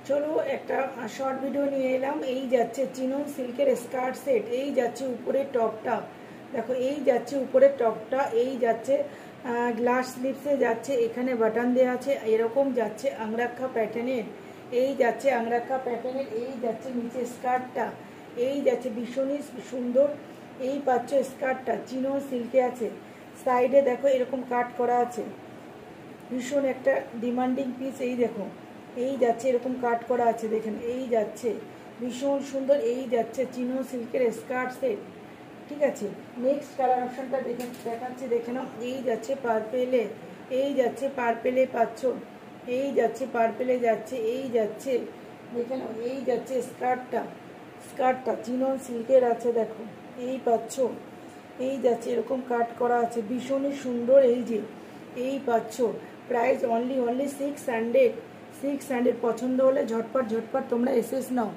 চলো একটা short video নিয়ে এলাম। এই যাচ্ছে চিনন সিল্কের স্কার্ট সেট, এই যাচ্ছে উপরের টপটা, দেখো এই যাচ্ছে উপরের টপটা, এই যাচ্ছে গ্লাস স্লিপসে যাচ্ছে, এখানে বাটন দেওয়া আছে, এরকম যাচ্ছে আংরাক্ষা প্যাটার্নের, এই যাচ্ছে আংরাক্ষা প্যাটার্নের, এই যাচ্ছে নিচে স্কার্টটা, এই যাচ্ছে ভীষণই সুন্দর। এই পাচ্ছ স্কার্টটা চিনন সিল্কে আছে, সাইডে দেখো এরকম কাট করা আছে, ভীষণ একটা ডিমান্ডিং পিস। এই দেখো এই যাচ্ছে এরকম কাট করা আছে, দেখেন এই যাচ্ছে ভীষণ সুন্দর। এই যাচ্ছে চিনো সিল্কের স্কার্ট সেট, ঠিক আছে। নেক্সট কালার অপশনটা দেখাচ্ছি, দেখে নাও। এই যাচ্ছে পার্পেলে, এই যাচ্ছে পার্পেলে পাচ্ছ, এই যাচ্ছে পার্পেলে যাচ্ছে, এই যাচ্ছে দেখে নাও, এই যাচ্ছে স্কার্টটা চিনন সিল্কের আছে, দেখো এই পাচ্ছ, এই যাচ্ছে এরকম কাট করা আছে, ভীষণই সুন্দর। এই যে এই পাচ্ছ, প্রাইস অনলি 600। পছন্দ হলে ঝটপট তোমরা এসএস নাও।